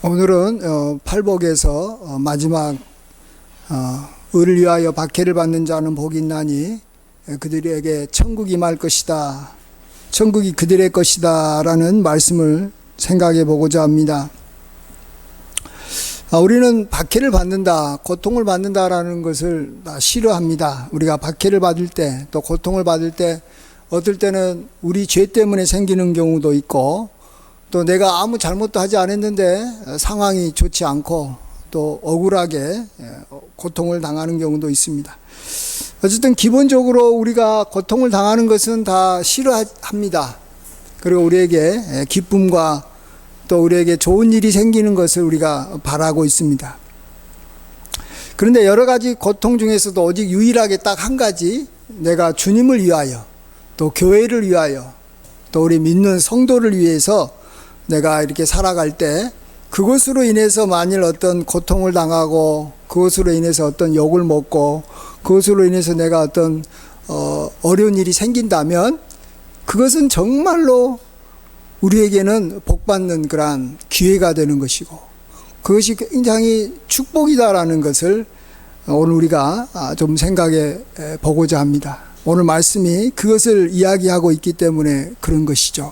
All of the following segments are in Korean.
오늘은 팔복에서 마지막 의를 위하여 박해를 받는 자는 복이 있나니 그들에게 천국이 임할 것이다, 천국이 그들의 것이다 라는 말씀을 생각해 보고자 합니다. 우리는 박해를 받는다, 고통을 받는다라는 것을 싫어합니다. 우리가 박해를 받을 때, 또 고통을 받을 때 어떨 때는 우리 죄 때문에 생기는 경우도 있고, 또 내가 아무 잘못도 하지 않았는데 상황이 좋지 않고 또 억울하게 고통을 당하는 경우도 있습니다. 어쨌든 기본적으로 우리가 고통을 당하는 것은 다 싫어합니다. 그리고 우리에게 기쁨과 또 우리에게 좋은 일이 생기는 것을 우리가 바라고 있습니다. 그런데 여러 가지 고통 중에서도 오직 유일하게 딱 한 가지, 내가 주님을 위하여, 또 교회를 위하여, 또 우리 믿는 성도를 위해서 내가 이렇게 살아갈 때 그것으로 인해서 만일 어떤 고통을 당하고 그것으로 인해서 어떤 욕을 먹고 그것으로 인해서 내가 어떤 어려운 일이 생긴다면 그것은 정말로 우리에게는 복받는 그러한 기회가 되는 것이고 그것이 굉장히 축복이다라는 것을 오늘 우리가 좀 생각해 보고자 합니다. 오늘 말씀이 그것을 이야기하고 있기 때문에 그런 것이죠.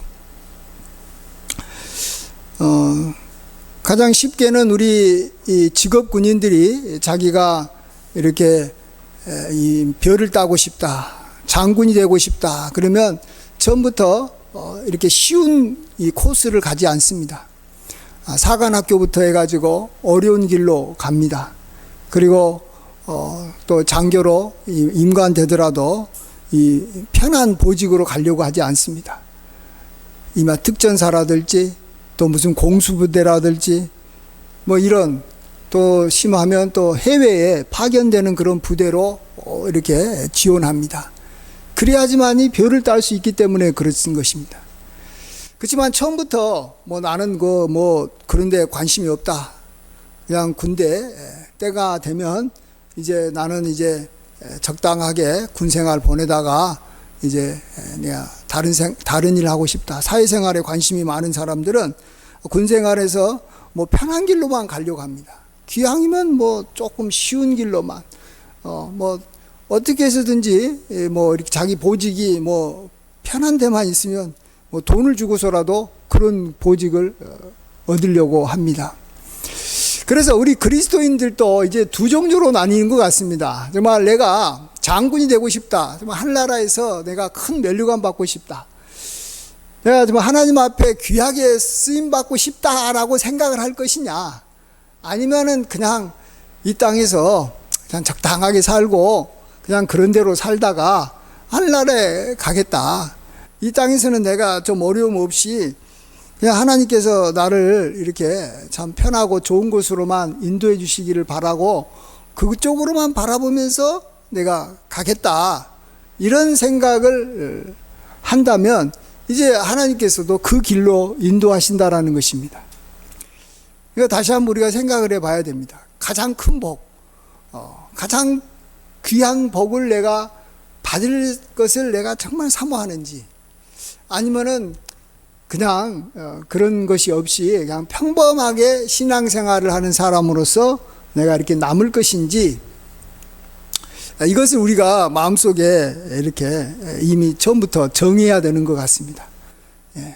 가장 쉽게는 우리 이 직업 군인들이 자기가 이렇게 이 별을 따고 싶다, 장군이 되고 싶다 그러면 처음부터 이렇게 쉬운 이 코스를 가지 않습니다. 사관학교부터 해가지고 어려운 길로 갑니다. 그리고 또 장교로 임관 되더라도 이 편한 보직으로 가려고 하지 않습니다. 이마 특전사라든지 또 무슨 공수부대라든지 뭐 이런, 또 심하면 또 해외에 파견되는 그런 부대로 이렇게 지원합니다. 그래야지만이 별을 딸 수 있기 때문에 그렇은 것입니다. 그렇지만 처음부터 뭐 나는 그런 데 관심이 없다, 그냥 군대 때가 되면 이제 나는 이제 적당하게 군생활 보내다가 이제 내가 다른 일 하고 싶다, 사회생활에 관심이 많은 사람들은 군생활에서 뭐 편한 길로만 가려고 합니다. 기왕이면 뭐 조금 쉬운 길로만 뭐 어떻게 해서든지 뭐 이렇게 자기 보직이 뭐 편한 데만 있으면 뭐 돈을 주고서라도 그런 보직을 얻으려고 합니다. 그래서 우리 그리스도인들도 이제 두 종류로 나뉘는 것 같습니다. 정말 내가 장군이 되고 싶다, 정말 하늘나라에서 내가 큰 면류관 받고 싶다, 내가 정말 하나님 앞에 귀하게 쓰임받고 싶다라고 생각을 할 것이냐, 아니면은 그냥 이 땅에서 그냥 적당하게 살고 그냥 그런 대로 살다가 하늘나라에 가겠다, 이 땅에서는 내가 좀 어려움 없이 그냥 하나님께서 나를 이렇게 참 편하고 좋은 곳으로만 인도해 주시기를 바라고 그쪽으로만 바라보면서 내가 가겠다, 이런 생각을 한다면 이제 하나님께서도 그 길로 인도하신다라는 것입니다. 이거 다시 한번 우리가 생각을 해봐야 됩니다. 가장 큰 복, 가장 귀한 복을 내가 받을 것을 내가 정말 사모하는지, 아니면은 그냥 그런 것이 없이 그냥 평범하게 신앙생활을 하는 사람으로서 내가 이렇게 남을 것인지, 이것을 우리가 마음속에 이렇게 이미 처음부터 정해야 되는 것 같습니다. 예.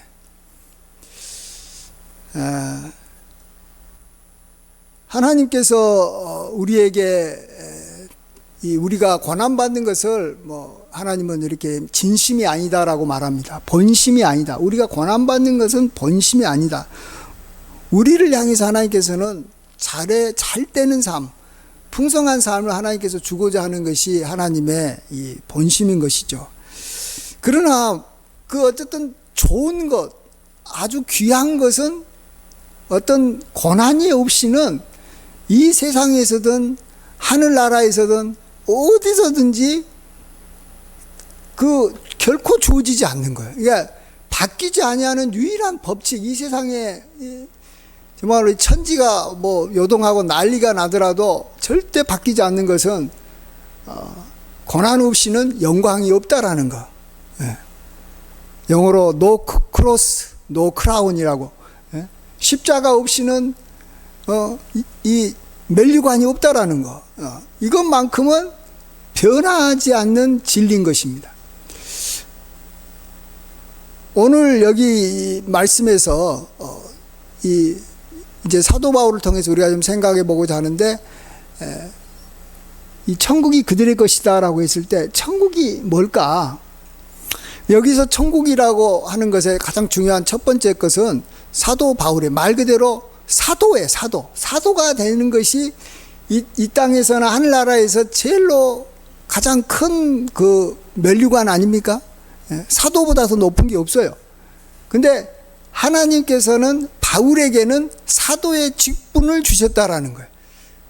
하나님께서 우리에게 우리가 고난받는 것을 뭐 하나님은 이렇게 진심이 아니다라고 말합니다. 본심이 아니다. 우리가 고난받는 것은 본심이 아니다. 우리를 향해서 하나님께서는 잘 되는 삶, 풍성한 삶을 하나님께서 주고자 하는 것이 하나님의 이 본심인 것이죠. 그러나 그 어쨌든 좋은 것, 아주 귀한 것은 어떤 고난이 없이는 이 세상에서든 하늘나라에서든 어디서든지 결코 주어지지 않는 거예요. 그러니까 바뀌지 아니하는 유일한 법칙, 이 세상에 정말로 천지가 뭐 요동하고 난리가 나더라도 절대 바뀌지 않는 것은 고난 없이는 영광이 없다라는 거. 예. 영어로 no cross, no crown이라고. 예. 십자가 없이는 이 면류관이 없다라는 거. 이것만큼은 변하지 않는 진리인 것입니다. 오늘 여기 말씀에서 이제 사도 바울을 통해서 우리가 좀 생각해 보고자 하는데, 이 천국이 그들의 것이다라고 했을 때 천국이 뭘까? 여기서 천국이라고 하는 것의 가장 중요한 첫 번째 것은 사도 바울의 말 그대로 사도예요. 사도가 되는 것이 이 땅에서나 하늘나라에서 제일로 가장 큰 그 면류관 아닙니까? 사도보다 더 높은 게 없어요. 근데 하나님께서는 바울에게는 사도의 직분을 주셨다라는 거예요.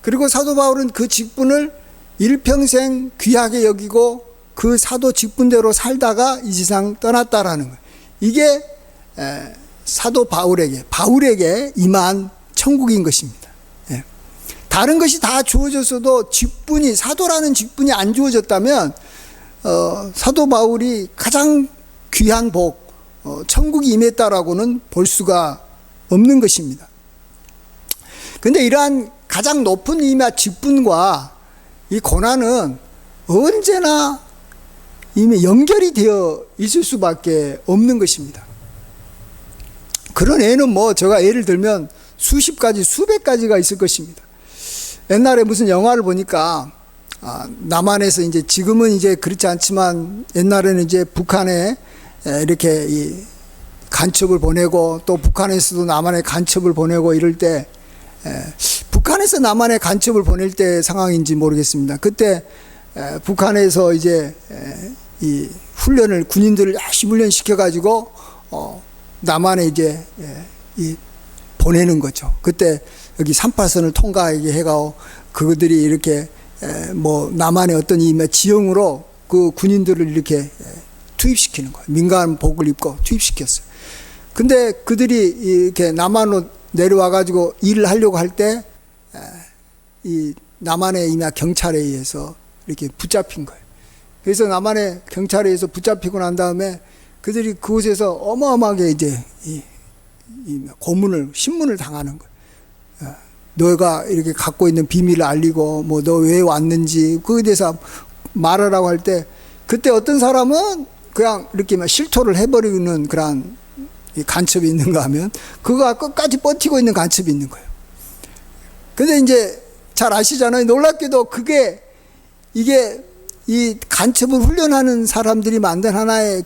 그리고 사도 바울은 그 직분을 일평생 귀하게 여기고 그 사도 직분대로 살다가 이 세상 떠났다라는 거예요. 이게 사도 바울에게 임한 천국인 것입니다. 다른 것이 다 주어졌어도 직분이, 사도라는 직분이 안 주어졌다면 사도 바울이 가장 귀한 복, 천국이 임했다라고는 볼 수가 없는 것입니다. 그런데 이러한 가장 높은 임의 직분과 이 고난은 언제나 이미 연결이 되어 있을 수밖에 없는 것입니다. 그런 예는 제가 예를 들면 수십 가지, 수백 가지가 있을 것입니다. 옛날에 무슨 영화를 보니까 남한에서 이제 지금은 이제 그렇지 않지만 옛날에는 이제 북한에 이렇게 이 간첩을 보내고 또 북한에서도 남한에 간첩을 보내고 이럴 때, 북한에서 남한에 간첩을 보낼 때 상황인지 모르겠습니다. 그때 북한에서 이제 이 훈련을, 군인들을 열심히 훈련시켜 가지고 남한에 이제 이 보내는 거죠. 그때 여기 38선을 통과하게 해가고 그들이 이렇게 남한의 어떤 이 지형으로 그 군인들을 이렇게 투입시키는 거예요. 민간복을 입고 투입시켰어요. 근데 그들이 이렇게 남한으로 내려와 가지고 일을 하려고 할 때 이 남한의 이나 경찰에 의해서 이렇게 붙잡힌 거예요. 그래서 남한의 경찰에 의해서 붙잡히고 난 다음에 그들이 그곳에서 어마어마하게 이제 이 고문을, 신문을 당하는 거예요. 너가 이렇게 갖고 있는 비밀을 알리고 너 왜 왔는지 그거에 대해서 말하라고 할 때, 그때 어떤 사람은 그냥 이렇게 실토를 해버리는 그런 간첩이 있는가 하면 그거가 끝까지 버티고 있는 간첩이 있는 거예요. 근데 이제 잘 아시잖아요. 놀랍게도 이게 이 간첩을 훈련하는 사람들이 만든 하나의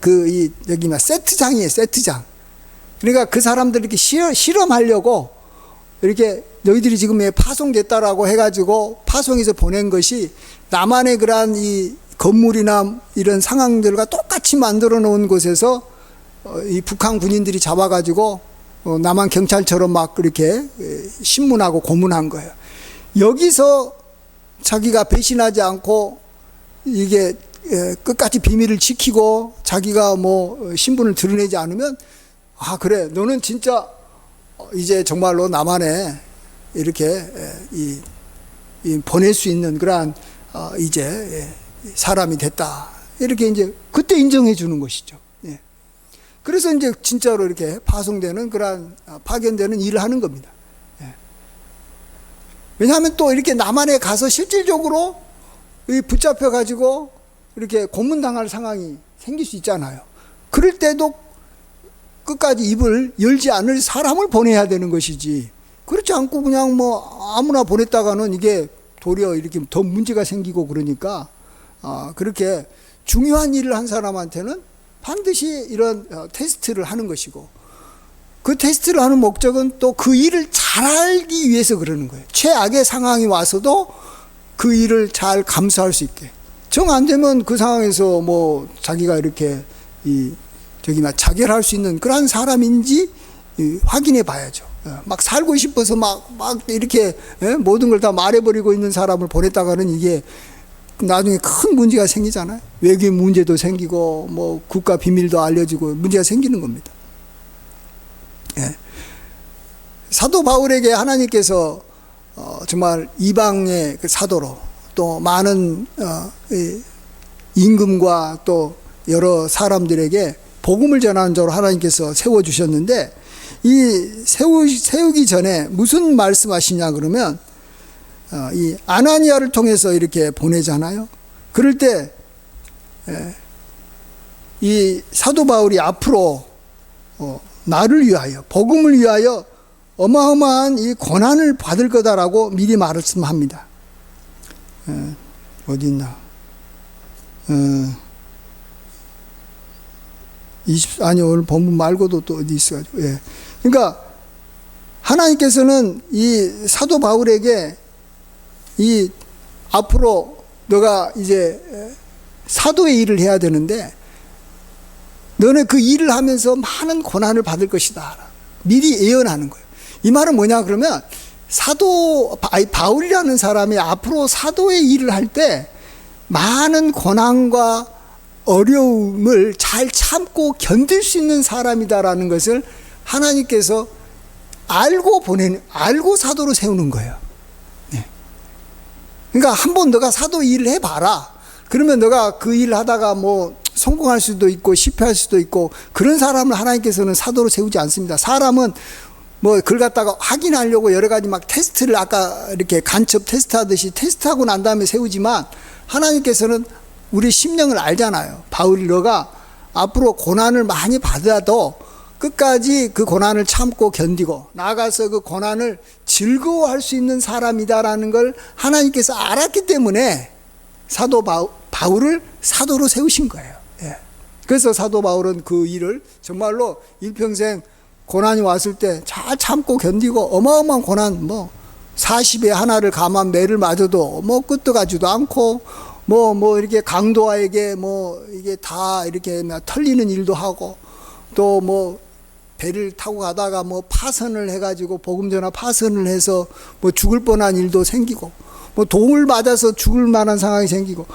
세트장이에요. 세트장. 그러니까 그 사람들 이렇게 실험하려고 이렇게 너희들이 지금 왜 파송됐다라고 해가지고 파송해서 보낸 것이 남한의 그러한 이 건물이나 이런 상황들과 똑같이 만들어 놓은 곳에서 이 북한 군인들이 잡아가지고 남한 경찰처럼 막 그렇게 신문하고 고문한 거예요. 여기서 자기가 배신하지 않고 이게 끝까지 비밀을 지키고 자기가 신분을 드러내지 않으면, 그래, 너는 진짜 이제 정말로 남한에 이렇게 보낼 수 있는 그러한 이제 사람이 됐다. 이렇게 이제 그때 인정해 주는 것이죠. 그래서 이제 진짜로 이렇게 파송되는 그러한 파견되는 일을 하는 겁니다. 왜냐하면 또 이렇게 남한에 가서 실질적으로 붙잡혀 가지고 이렇게 고문당할 상황이 생길 수 있잖아요. 그럴 때도 끝까지 입을 열지 않을 사람을 보내야 되는 것이지, 그렇지 않고 그냥 아무나 보냈다가는 이게 도리어 이렇게 더 문제가 생기고 그러니까 그렇게 중요한 일을 한 사람한테는 반드시 이런 테스트를 하는 것이고, 그 테스트를 하는 목적은 또 그 일을 잘 알기 위해서 그러는 거예요. 최악의 상황이 와서도 그 일을 잘 감수할 수 있게. 정 안 되면 그 상황에서 자기가 이렇게 자결할 수 있는 그런 사람인지 확인해 봐야죠. 막 살고 싶어서 막 이렇게 모든 걸 다 말해버리고 있는 사람을 보냈다가는 이게 나중에 큰 문제가 생기잖아요. 외교 문제도 생기고 국가 비밀도 알려지고 문제가 생기는 겁니다. 사도 바울에게 하나님께서 정말 이방의 그 사도로 또 많은 임금과 또 여러 사람들에게 복음을 전하는 자로 하나님께서 세워주셨는데, 이 세우기 전에 무슨 말씀하시냐 그러면 이 아나니아를 통해서 이렇게 보내잖아요. 그럴 때 이 사도 바울이 앞으로 나를 위하여, 복음을 위하여 어마어마한 이 고난을 받을 거다라고 미리 말씀합니다. 어디 있나? 아니 오늘 본문 말고도 또 어디 있어가지고. 예. 그러니까 하나님께서는 이 사도 바울에게 이 앞으로 너가 이제 사도의 일을 해야 되는데 너는 그 일을 하면서 많은 고난을 받을 것이다. 미리 예언하는 거예요. 이 말은 뭐냐 그러면 바울이라는 사람이 앞으로 사도의 일을 할 때 많은 고난과 어려움을 잘 참고 견딜 수 있는 사람이다라는 것을 하나님께서 알고 사도로 세우는 거예요. 네. 그러니까 한번 너가 사도 일을 해봐라. 그러면 너가 그 일을 하다가 뭐 성공할 수도 있고 실패할 수도 있고 그런 사람을 하나님께서는 사도로 세우지 않습니다. 사람은 뭐 그걸 갖다가 확인하려고 여러 가지 막 테스트를 아까 이렇게 간첩 테스트하듯이 테스트하고 난 다음에 세우지만 하나님께서는 우리 심령을 알잖아요. 바울이 너가 앞으로 고난을 많이 받아도 끝까지 그 고난을 참고 견디고 나아가서 그 고난을 즐거워할 수 있는 사람이다라는 걸 하나님께서 알았기 때문에 사도 바울을 사도로 세우신 거예요. 예. 그래서 사도 바울은 그 일을 정말로 일평생 고난이 왔을 때 잘 참고 견디고 어마어마한 고난, 뭐 40에 하나를 감한 매를 맞아도 뭐 끝도 가지도 않고 뭐 이렇게 강도아에게 뭐 이게 다 이렇게 털리는 일도 하고 또 뭐 배를 타고 가다가 뭐 파선을 해가지고 복음 전화 파선을 해서 뭐 죽을 뻔한 일도 생기고 뭐 돌 맞아서 죽을 만한 상황이 생기고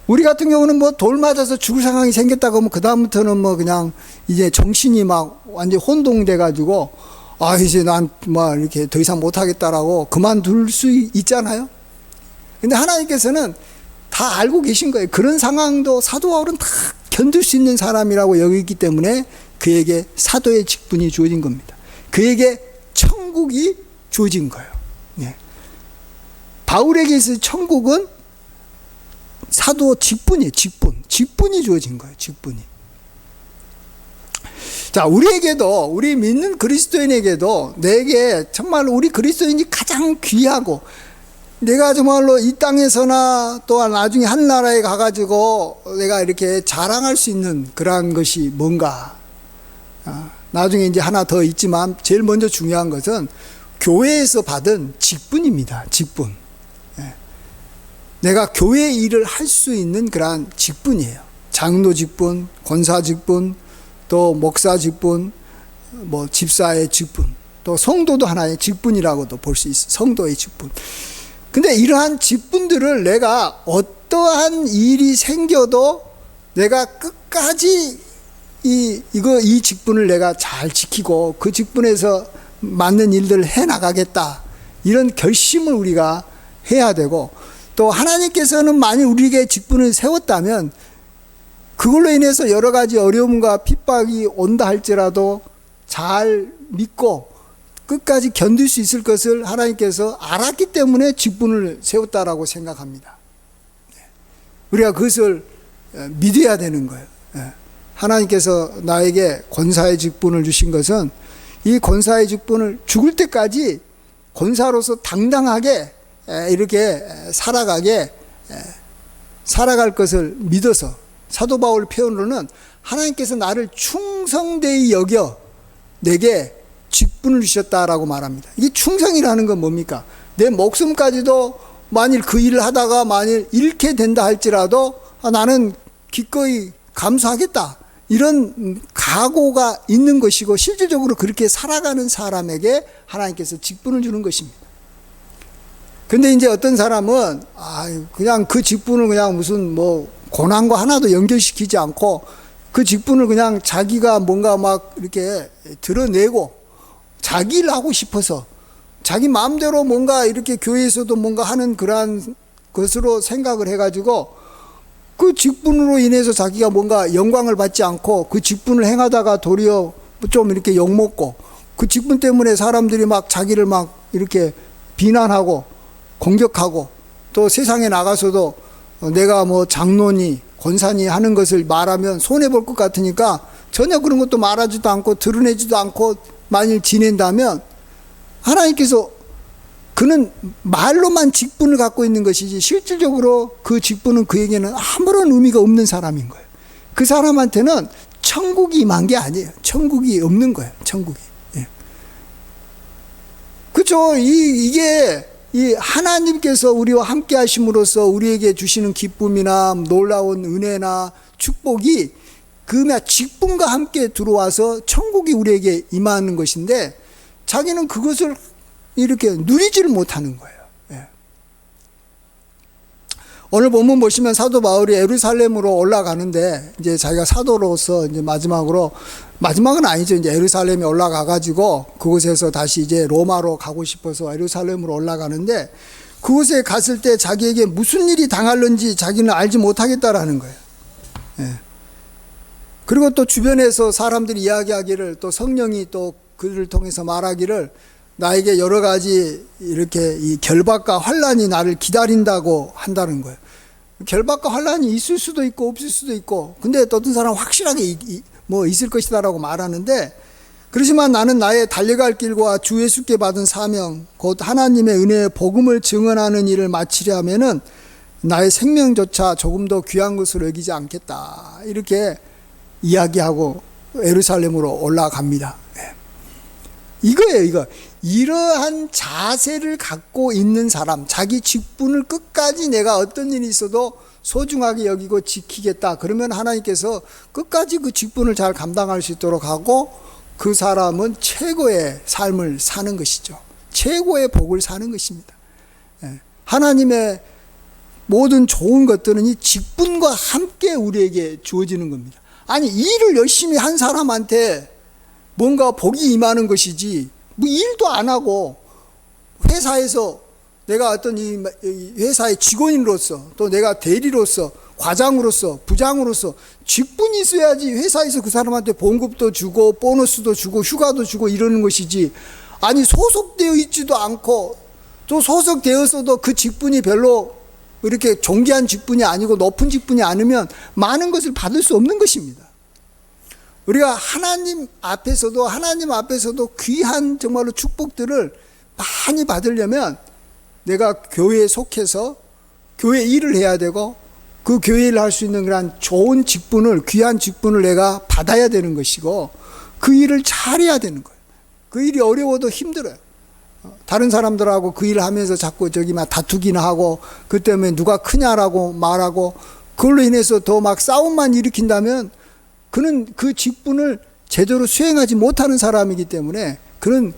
우리 같은 경우는 뭐 돌 맞아서 죽을 상황이 생겼다고 하면 그다음부터는 뭐 그냥 이제 정신이 막 완전 혼동돼 가지고 아 이제 난 뭐 이렇게 더 이상 못하겠다라고 그만둘 수 있잖아요. 근데 하나님께서는 다 알고 계신 거예요. 그런 상황도 사도 바울은 다 견딜 수 있는 사람이라고 여기기 때문에 그에게 사도의 직분이 주어진 겁니다. 그에게 천국이 주어진 거예요. 네. 바울에게 있을 천국은 사도 직분이에요. 직분이 주어진 거예요. 직분이. 자, 우리에게도, 우리 믿는 그리스도인에게도 내게 정말로 우리 그리스도인이 가장 귀하고 내가 정말로 이 땅에서나 또한 나중에 하늘나라에 가가지고 내가 이렇게 자랑할 수 있는 그러한 것이 뭔가. 나중에 이제 하나 더 있지만 제일 먼저 중요한 것은 교회에서 받은 직분입니다. 직분. 내가 교회 일을 할 수 있는 그러한 직분이에요. 장로 직분, 권사 직분, 또 목사 직분, 뭐 집사의 직분, 또 성도도 하나의 직분이라고도 볼 수 있어요. 성도의 직분. 근데 이러한 직분들을 내가 어떠한 일이 생겨도 내가 끝까지 이 직분을 내가 잘 지키고 그 직분에서 맞는 일들을 해 나가겠다. 이런 결심을 우리가 해야 되고 또 하나님께서는 만일 우리에게 직분을 세웠다면 그걸로 인해서 여러 가지 어려움과 핍박이 온다 할지라도 잘 믿고 끝까지 견딜 수 있을 것을 하나님께서 알았기 때문에 직분을 세웠다라고 생각합니다. 우리가 그것을 믿어야 되는 거예요. 하나님께서 나에게 권사의 직분을 주신 것은 이 권사의 직분을 죽을 때까지 권사로서 당당하게 이렇게 살아갈 것을 믿어서 사도 바울 표현으로는 하나님께서 나를 충성되이 여겨 내게 직분을 주셨다라고 말합니다. 이게 충성이라는 건 뭡니까? 내 목숨까지도 만일 그 일을 하다가 만일 잃게 된다 할지라도 나는 기꺼이 감수하겠다. 이런 각오가 있는 것이고 실질적으로 그렇게 살아가는 사람에게 하나님께서 직분을 주는 것입니다. 근데 이제 어떤 사람은 그냥 그 직분을 그냥 무슨 뭐 고난과 하나도 연결시키지 않고 그 직분을 그냥 자기가 뭔가 막 이렇게 드러내고 자기 일 하고 싶어서 자기 마음대로 뭔가 이렇게 교회에서도 뭔가 하는 그러한 것으로 생각을 해가지고 그 직분으로 인해서 자기가 뭔가 영광을 받지 않고 그 직분을 행하다가 도리어 좀 이렇게 욕먹고 그 직분 때문에 사람들이 막 자기를 막 이렇게 비난하고 공격하고 또 세상에 나가서도 내가 뭐 장로니 권사니 하는 것을 말하면 손해볼 것 같으니까 전혀 그런 것도 말하지도 않고 드러내지도 않고 만일 지낸다면 하나님께서 그는 말로만 직분을 갖고 있는 것이지 실질적으로 그 직분은 그에게는 아무런 의미가 없는 사람인 거예요. 그 사람한테는 천국이 임한 게 아니에요. 천국이 없는 거예요. 천국이. 예. 그렇죠. 이게 이 하나님께서 우리와 함께 하심으로써 우리에게 주시는 기쁨이나 놀라운 은혜나 축복이 그 직분과 함께 들어와서 천국이 우리에게 임하는 것인데 자기는 그것을 이렇게 누리지를 못하는 거예요. 예. 오늘 본문 보시면 사도 바울이 예루살렘으로 올라가는데 이제 자기가 사도로서 이제 마지막은 아니죠. 이제 예루살렘에 올라가가지고 그곳에서 다시 이제 로마로 가고 싶어서 예루살렘으로 올라가는데 그곳에 갔을 때 자기에게 무슨 일이 당할는지 자기는 알지 못하겠다라는 거예요. 예. 그리고 또 주변에서 사람들이 이야기하기를 또 성령이 또 그를 통해서 말하기를 나에게 여러 가지 이렇게 이 결박과 환난이 나를 기다린다고 한다는 거예요. 결박과 환난이 있을 수도 있고 없을 수도 있고 근데 또 어떤 사람은 확실하게 뭐 있을 것이다라고 말하는데 그렇지만 나는 나의 달려갈 길과 주 예수께 받은 사명 곧 하나님의 은혜의 복음을 증언하는 일을 마치려 하면은 나의 생명조차 조금 더 귀한 것으로 여기지 않겠다 이렇게 이야기하고 예루살렘으로 올라갑니다. 이거예요. 이거 이러한 자세를 갖고 있는 사람, 자기 직분을 끝까지 내가 어떤 일이 있어도 소중하게 여기고 지키겠다. 그러면 하나님께서 끝까지 그 직분을 잘 감당할 수 있도록 하고 그 사람은 최고의 삶을 사는 것이죠. 최고의 복을 사는 것입니다. 하나님의 모든 좋은 것들은 이 직분과 함께 우리에게 주어지는 겁니다. 아니 일을 열심히 한 사람한테 뭔가 복이 임하는 것이지 뭐 일도 안 하고 회사에서 내가 어떤 이 회사의 직원으로서 또 내가 대리로서 과장으로서 부장으로서 직분이 있어야지 회사에서 그 사람한테 봉급도 주고 보너스도 주고 휴가도 주고 이러는 것이지 아니 소속되어 있지도 않고 또 소속되었어도 그 직분이 별로 이렇게 존귀한 직분이 아니고 높은 직분이 아니면 많은 것을 받을 수 없는 것입니다. 우리가 하나님 앞에서도 귀한 정말로 축복들을 많이 받으려면 내가 교회에 속해서 교회 일을 해야 되고 그 교회 일을 할 수 있는 그런 좋은 직분을 귀한 직분을 내가 받아야 되는 것이고 그 일을 잘해야 되는 거예요. 그 일이 어려워도 힘들어요. 다른 사람들하고 그 일을 하면서 자꾸 저기 막 다투기나 하고 그 때문에 누가 크냐라고 말하고 그걸로 인해서 더 막 싸움만 일으킨다면 그는 그 직분을 제대로 수행하지 못하는 사람이기 때문에 그는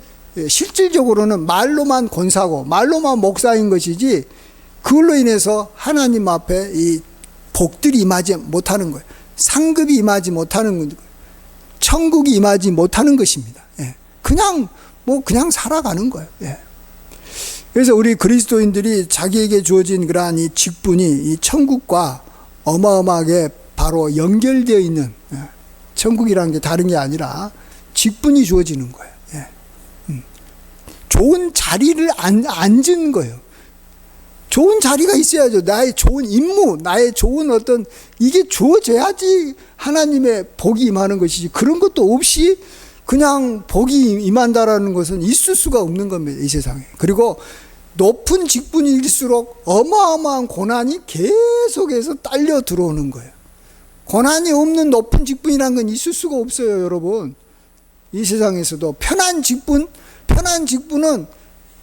실질적으로는 말로만 권사고 말로만 목사인 것이지 그걸로 인해서 하나님 앞에 이 복들이 임하지 못하는 거예요. 상급이 임하지 못하는 거예요. 천국이 임하지 못하는 것입니다. 그냥 살아가는 거예요. 그래서 우리 그리스도인들이 자기에게 주어진 그러한 이 직분이 이 천국과 어마어마하게 바로 연결되어 있는 천국이라는 게 다른 게 아니라 직분이 주어지는 거예요. 좋은 자리를 앉은 거예요. 좋은 자리가 있어야죠. 나의 좋은 임무, 나의 좋은 어떤 이게 주어져야지 하나님의 복이 임하는 것이지 그런 것도 없이 그냥 복이 임한다라는 것은 있을 수가 없는 겁니다. 이 세상에. 그리고 높은 직분일수록 어마어마한 고난이 계속해서 딸려 들어오는 거예요. 고난이 없는 높은 직분이라는 건 있을 수가 없어요, 여러분. 이 세상에서도 편한 직분은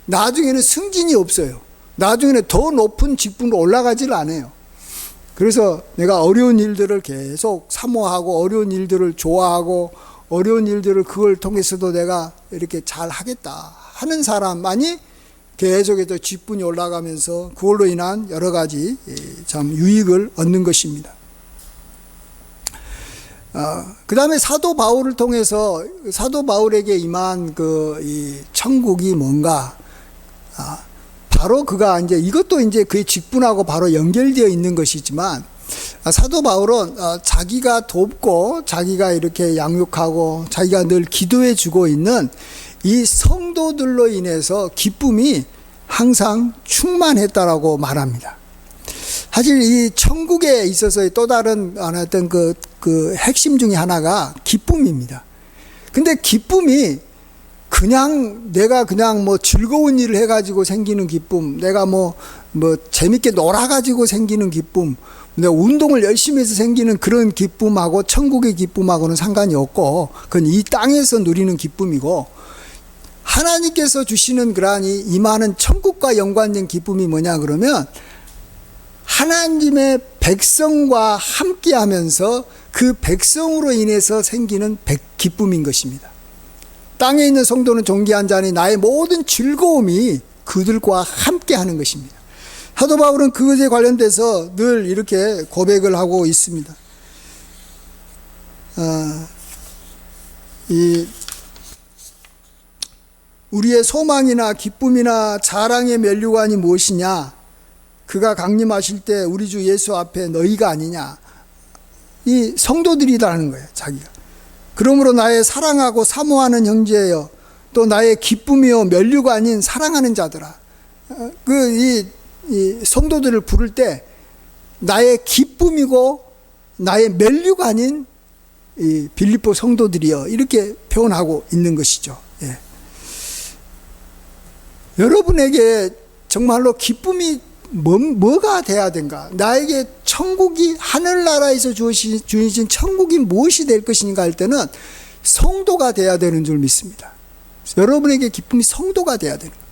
나중에는 승진이 없어요. 나중에는 더 높은 직분으로 올라가질 않아요. 그래서 내가 어려운 일들을 계속 사모하고 어려운 일들을 좋아하고 어려운 일들을 그걸 통해서도 내가 이렇게 잘 하겠다 하는 사람만이 계속해서 직분이 올라가면서 그걸로 인한 여러 가지 참 유익을 얻는 것입니다. 그 다음에 사도 바울을 통해서 사도 바울에게 임한 이 천국이 뭔가, 바로 그가 이제 이것도 이제 그의 직분하고 바로 연결되어 있는 것이지만, 사도 바울은 자기가 돕고 자기가 이렇게 양육하고 자기가 늘 기도해 주고 있는 이 성도들로 인해서 기쁨이 항상 충만했다라고 말합니다. 사실 이 천국에 있어서의 또 다른 어떤 그 핵심 중에 하나가 기쁨입니다. 근데 기쁨이 그냥 내가 그냥 뭐 즐거운 일을 해가지고 생기는 기쁨, 내가 뭐 재밌게 놀아가지고 생기는 기쁨, 내가 운동을 열심히 해서 생기는 그런 기쁨하고 천국의 기쁨하고는 상관이 없고, 그건 이 땅에서 누리는 기쁨이고, 하나님께서 주시는 그러한 임하는 천국과 연관된 기쁨이 뭐냐 그러면 하나님의 백성과 함께 하면서 그 백성으로 인해서 생기는 기쁨인 것입니다. 땅에 있는 성도는 존귀한 자니 나의 모든 즐거움이 그들과 함께 하는 것입니다. 사도 바울은 그것에 관련돼서 늘 이렇게 고백을 하고 있습니다. 우리의 소망이나 기쁨이나 자랑의 면류관이 무엇이냐? 그가 강림하실 때 우리 주 예수 앞에 너희가 아니냐? 이 성도들이라는 거예요, 자기가. 그러므로 나의 사랑하고 사모하는 형제여, 또 나의 기쁨이요 면류관인 사랑하는 자들아. 이 성도들을 부를 때 나의 기쁨이고 나의 면류관인 이 빌립보 성도들이여, 이렇게 표현하고 있는 것이죠. 예. 여러분에게 정말로 기쁨이 뭐가 돼야 된가? 나에게 천국이, 하늘나라에서 주어진 천국이 무엇이 될 것인가 할 때는 성도가 돼야 되는 줄 믿습니다. 여러분에게 기쁨이 성도가 돼야 되는 거예요.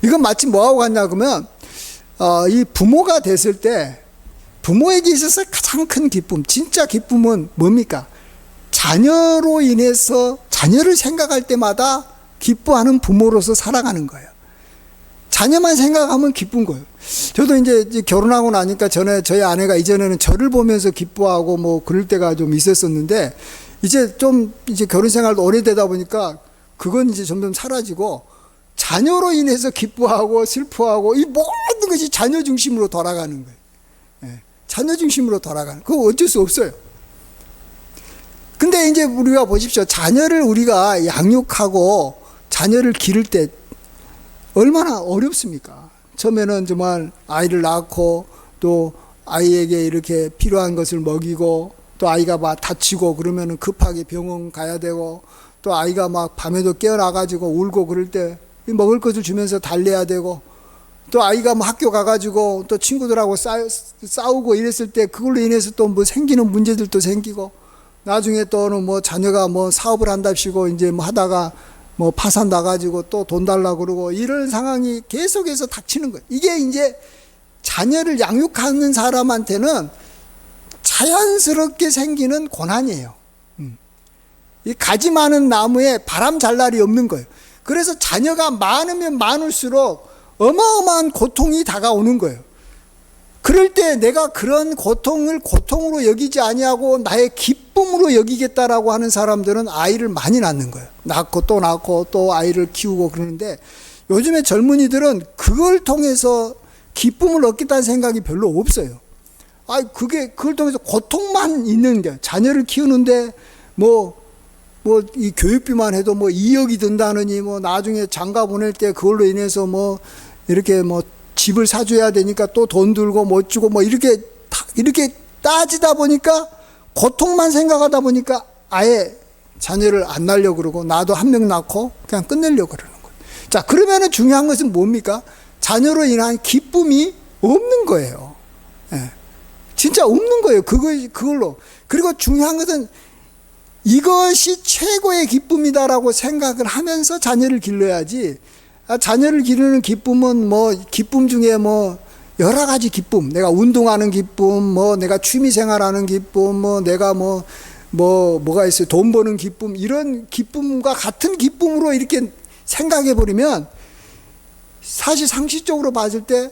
이건 마치 뭐하고 같냐 그러면 이 부모가 됐을 때 부모에게 있어서 가장 큰 기쁨, 진짜 기쁨은 뭡니까? 자녀로 인해서 자녀를 생각할 때마다 기뻐하는 부모로서 살아가는 거예요. 자녀만 생각하면 기쁜 거예요. 저도 이제 결혼하고 나니까 저희 아내가 이전에는 저를 보면서 기뻐하고 뭐 그럴 때가 좀 있었었는데, 이제 결혼 생활도 오래되다 보니까 그건 이제 점점 사라지고 자녀로 인해서 기뻐하고 슬퍼하고 이 모든 것이 자녀 중심으로 돌아가는 거예요. 예, 자녀 중심으로 돌아가는. 그거 어쩔 수 없어요. 근데 이제 우리가 보십시오. 자녀를 우리가 양육하고 자녀를 기를 때 얼마나 어렵습니까? 처음에는 정말 아이를 낳고 또 아이에게 이렇게 필요한 것을 먹이고, 또 아이가 막 다치고 그러면은 급하게 병원 가야 되고, 또 아이가 막 밤에도 깨어나가지고 울고 그럴 때 먹을 것을 주면서 달래야 되고, 또 아이가 뭐 학교 가가지고 또 친구들하고 싸우고 이랬을 때 그걸로 인해서 또 뭐 생기는 문제들도 생기고, 나중에 또는 뭐 자녀가 뭐 사업을 한답시고 이제 뭐 하다가 뭐 파산 나가지고 또 돈 달라고 그러고, 이런 상황이 계속해서 닥치는 거예요. 이게 이제 자녀를 양육하는 사람한테는 자연스럽게 생기는 고난이에요. 이 가지 많은 나무에 바람 잘 날이 없는 거예요. 그래서 자녀가 많으면 많을수록 어마어마한 고통이 다가오는 거예요. 그럴 때 내가 그런 고통을 고통으로 여기지 아니하고 나의 기쁨으로 여기겠다라고 하는 사람들은 아이를 많이 낳는 거예요. 낳고 또 아이를 키우고 그러는데, 요즘에 젊은이들은 그걸 통해서 기쁨을 얻겠다는 생각이 별로 없어요. 그걸 통해서 고통만 있는 게, 자녀를 키우는데 이 교육비만 해도 2억이 든다느니, 나중에 장가 보낼 때 그걸로 인해서 이렇게 집을 사줘야 되니까 또 돈 들고 못 주고 이렇게 따지다 보니까, 고통만 생각하다 보니까 아예 자녀를 안 낳으려고 그러고, 나도 한 명 낳고 그냥 끝내려고 그러는 거예요. 자, 그러면은 중요한 것은 뭡니까? 자녀로 인한 기쁨이 없는 거예요. 예. 진짜 없는 거예요. 그걸로. 그리고 중요한 것은 이것이 최고의 기쁨이다라고 생각을 하면서 자녀를 길러야지, 자녀를 기르는 기쁨은 기쁨 중에 여러 가지 기쁨, 내가 운동하는 기쁨, 내가 취미생활하는 기쁨, 내가 뭐가 있어요, 돈 버는 기쁨, 이런 기쁨과 같은 기쁨으로 이렇게 생각해 버리면 사실 상식적으로 봤을 때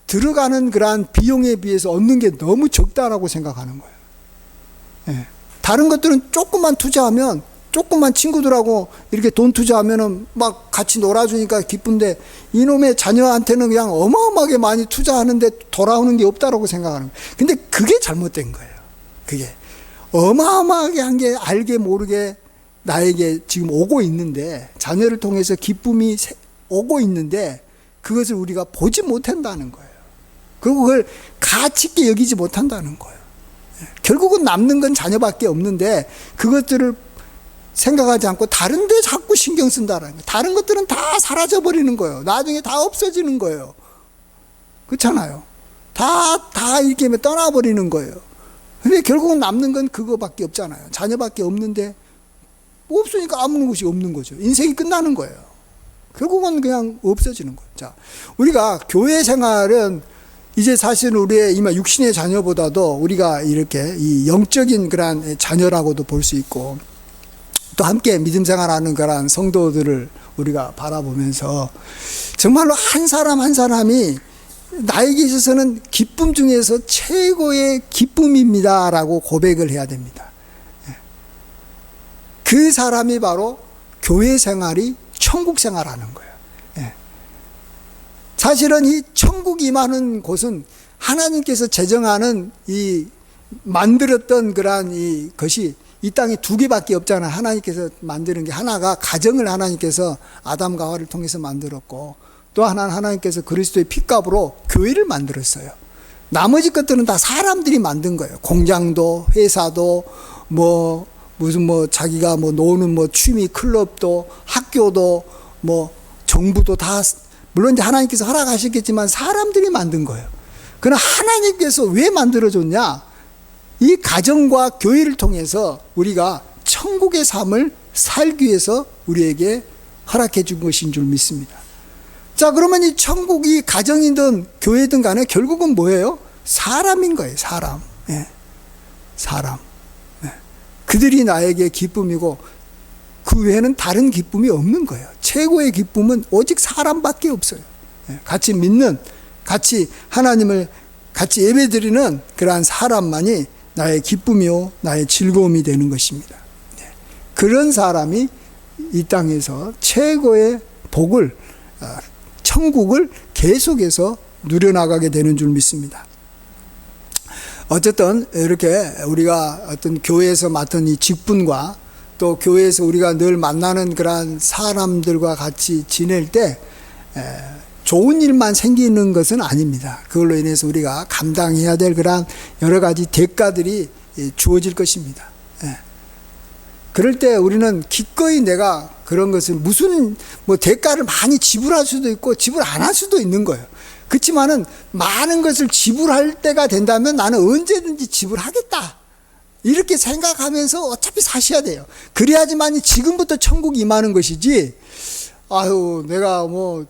들어가는 그러한 비용에 비해서 얻는 게 너무 적다라고 생각하는 거예요. 예. 다른 것들은 조금만 투자하면 조금만 친구들하고 이렇게 돈 투자하면은 막 같이 놀아주니까 기쁜데 이놈의 자녀한테는 그냥 어마어마하게 많이 투자하는데 돌아오는 게 없다라고 생각하는 거예요. 근데 그게 잘못된 거예요. 그게 어마어마하게 한 게 알게 모르게 나에게 지금 오고 있는데, 자녀를 통해서 기쁨이 오고 있는데 그것을 우리가 보지 못한다는 거예요. 그리고 그걸 가치 있게 여기지 못한다는 거예요. 결국은 남는 건 자녀밖에 없는데 그것들을 생각하지 않고 다른 데 자꾸 신경 쓴다는 거예요. 다른 것들은 다 사라져 버리는 거예요. 나중에 다 없어지는 거예요. 그렇잖아요. 다 이렇게 떠나버리는 거예요. 근데 결국은 남는 건 그거밖에 없잖아요. 자녀밖에 없는데 없으니까 아무 것이 없는 거죠. 인생이 끝나는 거예요. 결국은 그냥 없어지는 거예요. 자, 우리가 교회 생활은 이제 사실 우리의 이마 육신의 자녀보다도 우리가 이렇게 이 영적인 그런 자녀라고도 볼 수 있고, 또 함께 믿음 생활하는 그런 성도들을 우리가 바라보면서 정말로 한 사람 한 사람이 나에게 있어서는 기쁨 중에서 최고의 기쁨입니다라고 고백을 해야 됩니다. 그 사람이 바로 교회 생활이 천국 생활하는 거예요. 사실은 이 천국이 임하는 곳은 하나님께서 제정하는 이 만들었던 그러한 이 것이 이 땅에 두 개밖에 없잖아요. 하나님께서 만드는 게 하나가 가정을 하나님께서 아담과 하와를 통해서 만들었고, 또 하나는 하나님께서 그리스도의 핏값으로 교회를 만들었어요. 나머지 것들은 다 사람들이 만든 거예요. 공장도, 회사도, 무슨 자기가 노는 취미 클럽도, 학교도, 정부도 다, 물론 이제 하나님께서 허락하셨겠지만 사람들이 만든 거예요. 그러나 하나님께서 왜 만들어줬냐? 이 가정과 교회를 통해서 우리가 천국의 삶을 살기 위해서 우리에게 허락해 준 것인 줄 믿습니다. 자, 그러면 이 천국이 가정이든 교회든 간에 결국은 뭐예요? 사람인 거예요. 사람. 사람. 그들이 나에게 기쁨이고 그 외에는 다른 기쁨이 없는 거예요. 최고의 기쁨은 오직 사람밖에 없어요. 같이 믿는, 같이 하나님을 같이 예배드리는 그러한 사람만이 나의 기쁨이요 나의 즐거움이 되는 것입니다. 그런 사람이 이 땅에서 최고의 복을, 천국을 계속해서 누려나가게 되는 줄 믿습니다. 어쨌든 이렇게 우리가 어떤 교회에서 맡은 이 직분과 또 교회에서 우리가 늘 만나는 그러한 사람들과 같이 지낼 때 좋은 일만 생기는 것은 아닙니다. 그걸로 인해서 우리가 감당해야 될 그러한 여러 가지 대가들이 주어질 것입니다. 그럴 때 우리는 기꺼이 내가 그런 것을 무슨 대가를 많이 지불할 수도 있고 지불 안 할 수도 있는 거예요. 그렇지만은 많은 것을 지불할 때가 된다면 나는 언제든지 지불하겠다. 이렇게 생각하면서 어차피 사셔야 돼요. 그래야지만 지금부터 천국이 임하는 것이지, 아유, 내가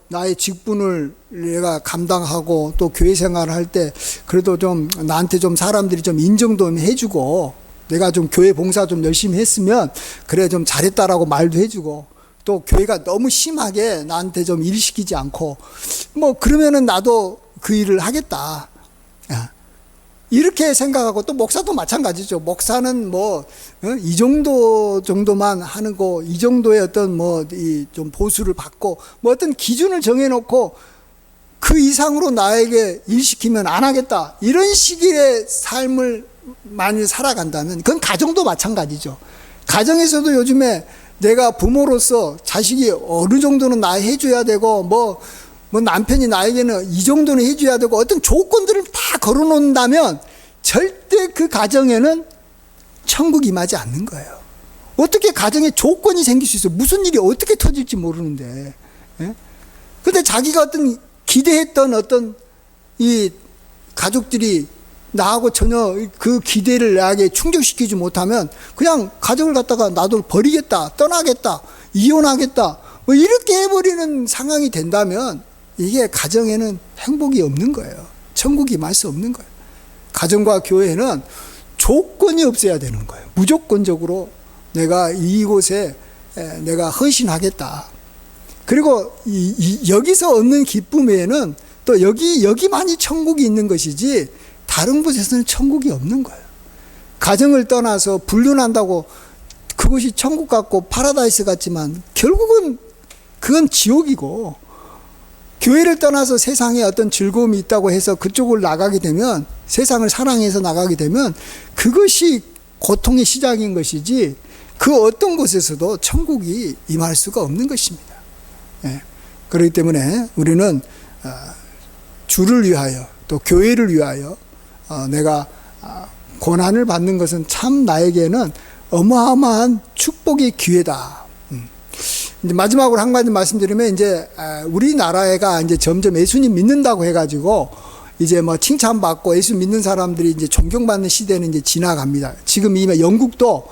나의 직분을 내가 감당하고 또 교회 생활을 할 때 그래도 좀 나한테 좀 사람들이 좀 인정도 해주고 내가 좀 교회 봉사 좀 열심히 했으면 그래 좀 잘했다라고 말도 해주고, 또 교회가 너무 심하게 나한테 좀 일 시키지 않고 그러면은 나도 그 일을 하겠다. 이렇게 생각하고, 또 목사도 마찬가지죠. 목사는 이 정도만 하는 거, 이 정도의 어떤 좀 보수를 받고 어떤 기준을 정해놓고 그 이상으로 나에게 일 시키면 안 하겠다. 이런 식의 삶을 많이 살아간다면 그건 가정도 마찬가지죠. 가정에서도 요즘에 내가 부모로서 자식이 어느 정도는 나 해줘야 되고 남편이 나에게는 이 정도는 해줘야 되고 어떤 조건들을 다 걸어놓는다면 절대 그 가정에는 천국이 임하지 않는 거예요. 어떻게 가정에 조건이 생길 수 있어요? 무슨 일이 어떻게 터질지 모르는데. 근데 자기가 어떤 기대했던 어떤 이 가족들이 나하고 전혀 그 기대를 나에게 충족시키지 못하면 그냥 가정을 갖다가 나도 버리겠다, 떠나겠다, 이혼하겠다 이렇게 해버리는 상황이 된다면 이게 가정에는 행복이 없는 거예요. 천국이 임할 수 없는 거예요. 가정과 교회는 조건이 없어야 되는 거예요. 무조건적으로 내가 이곳에 내가 헌신하겠다. 그리고 여기서 얻는 기쁨 외에는 또 여기만이 천국이 있는 것이지 다른 곳에서는 천국이 없는 거예요. 가정을 떠나서 불륜한다고 그것이 천국 같고 파라다이스 같지만 결국은 그건 지옥이고, 교회를 떠나서 세상에 어떤 즐거움이 있다고 해서 그쪽을 나가게 되면, 세상을 사랑해서 나가게 되면 그것이 고통의 시작인 것이지, 그 어떤 곳에서도 천국이 임할 수가 없는 것입니다. 예. 그렇기 때문에 우리는 주를 위하여, 또 교회를 위하여 내가 고난을 받는 것은 참 나에게는 어마어마한 축복의 기회다. 이제 마지막으로 한 가지 말씀드리면, 이제 우리나라가 이제 점점 예수님 믿는다고 해가지고 이제 뭐 칭찬받고 예수 믿는 사람들이 이제 존경받는 시대는 이제 지나갑니다. 지금 이미 영국도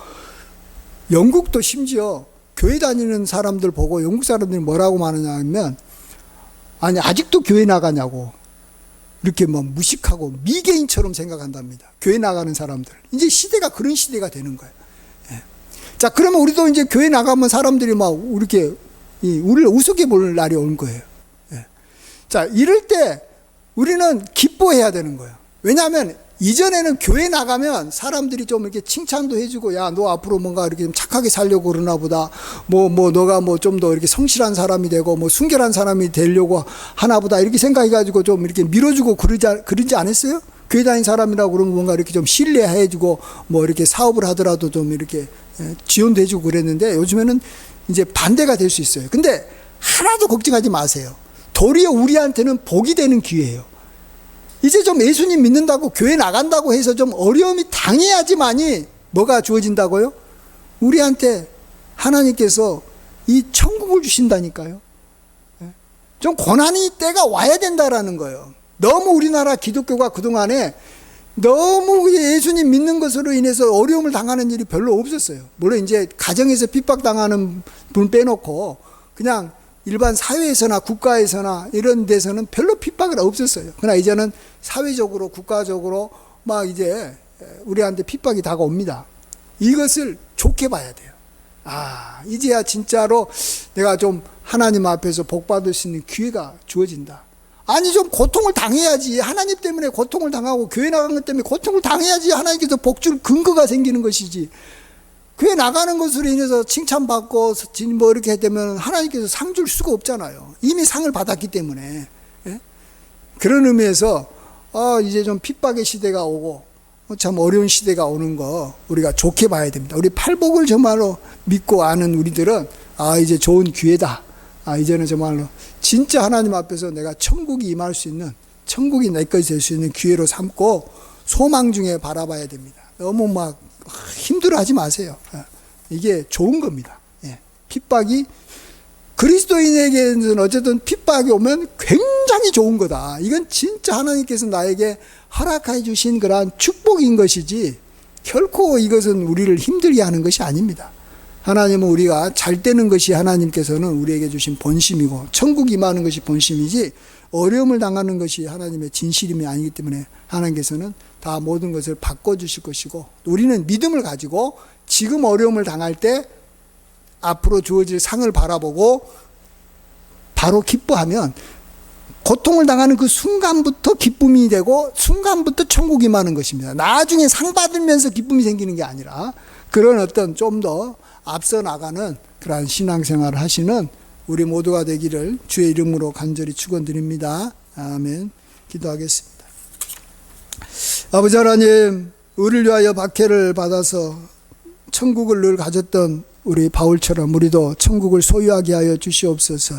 심지어 교회 다니는 사람들 보고 영국 사람들이 뭐라고 말하냐 하면, 아니 아직도 교회 나가냐고 이렇게 뭐 무식하고 미개인처럼 생각한답니다. 교회 나가는 사람들. 이제 시대가 그런 시대가 되는 거예요. 예. 자, 그러면 우리도 이제 교회 나가면 사람들이 막 이렇게 우리를 우습게 볼 날이 올 거예요. 예. 자, 이럴 때 우리는 기뻐해야 되는 거예요. 왜냐하면 이전에는 교회 나가면 사람들이 좀 이렇게 칭찬도 해주고, 야, 너 앞으로 뭔가 이렇게 좀 착하게 살려고 그러나 보다. 너가 좀 더 이렇게 성실한 사람이 되고, 순결한 사람이 되려고 하나 보다. 이렇게 생각해가지고 좀 이렇게 밀어주고 그러지 않았어요? 교회 다닌 사람이라고 그러면 뭔가 이렇게 좀 신뢰해주고, 이렇게 사업을 하더라도 좀 이렇게 지원도 해주고 그랬는데, 요즘에는 이제 반대가 될 수 있어요. 근데 하나도 걱정하지 마세요. 도리어 우리한테는 복이 되는 기회예요. 이제 좀 예수님 믿는다고 교회 나간다고 해서 좀 어려움이 당해야지만이 뭐가 주어진다고요? 우리한테 하나님께서 이 천국을 주신다니까요. 좀 고난이 때가 와야 된다라는 거예요. 너무 우리나라 기독교가 그동안에 너무 예수님 믿는 것으로 인해서 어려움을 당하는 일이 별로 없었어요. 물론 이제 가정에서 핍박당하는 분 빼놓고 그냥 일반 사회에서나 국가에서나 이런 데서는 별로 핍박은 없었어요. 그러나 이제는 사회적으로 국가적으로 막 이제 우리한테 핍박이 다가옵니다. 이것을 좋게 봐야 돼요. 이제야 진짜로 내가 좀 하나님 앞에서 복 받을 수 있는 기회가 주어진다. 아니 좀 고통을 당해야지. 하나님 때문에 고통을 당하고 교회 나간 것 때문에 고통을 당해야지 하나님께서 복 줄 근거가 생기는 것이지. 교회 나가는 것으로 인해서 칭찬받고 뭐 이렇게 되면 하나님께서 상 줄 수가 없잖아요. 이미 상을 받았기 때문에. 예? 그런 의미에서 이제 좀 핍박의 시대가 오고 참 어려운 시대가 오는 거 우리가 좋게 봐야 됩니다. 우리 팔복을 정말로 믿고 아는 우리들은 이제 좋은 기회다. 이제는 정말로 진짜 하나님 앞에서 내가 천국이 임할 수 있는, 천국이 내 것이 될 수 있는 기회로 삼고 소망 중에 바라봐야 됩니다. 너무 막 힘들어하지 마세요. 이게 좋은 겁니다. 핍박이 그리스도인에게는 어쨌든 핍박이 오면 굉장히 좋은 거다. 이건 진짜 하나님께서 나에게 허락해 주신 그러한 축복인 것이지 결코 이것은 우리를 힘들게 하는 것이 아닙니다. 하나님은 우리가 잘 되는 것이 하나님께서는 우리에게 주신 본심이고 천국 임하는 것이 본심이지 어려움을 당하는 것이 하나님의 진실임이 아니기 때문에 하나님께서는 다 모든 것을 바꿔주실 것이고, 우리는 믿음을 가지고 지금 어려움을 당할 때 앞으로 주어질 상을 바라보고 바로 기뻐하면 고통을 당하는 그 순간부터 기쁨이 되고 순간부터 천국이 임하는 것입니다. 나중에 상 받으면서 기쁨이 생기는 게 아니라 그런 어떤 좀 더 앞서 나가는 그러한 신앙생활을 하시는 우리 모두가 되기를 주의 이름으로 간절히 축원드립니다. 아멘. 기도하겠습니다. 아버지 하나님, 의를 위하여 박해를 받아서 천국을 늘 가졌던 우리 바울처럼 우리도 천국을 소유하게 하여 주시옵소서.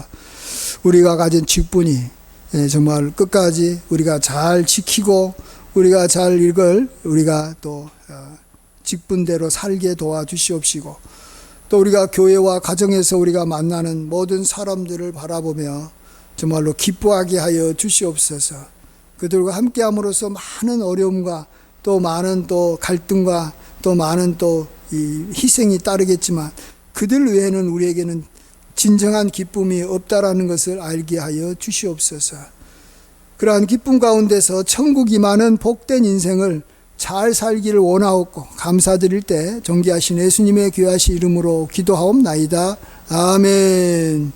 우리가 가진 직분이 정말 끝까지 우리가 잘 지키고 우리가 잘 이걸 우리가 또 직분대로 살게 도와주시옵시고, 또 우리가 교회와 가정에서 우리가 만나는 모든 사람들을 바라보며 정말로 기뻐하게 하여 주시옵소서. 그들과 함께함으로써 많은 어려움과 또 많은 또 갈등과 또 많은 또 이 희생이 따르겠지만 그들 외에는 우리에게는 진정한 기쁨이 없다라는 것을 알게 하여 주시옵소서. 그러한 기쁨 가운데서 천국 임하는 복된 인생을 잘 살기를 원하옵고 감사드릴 때 존귀하신 예수님의 귀하신 이름으로 기도하옵나이다. 아멘.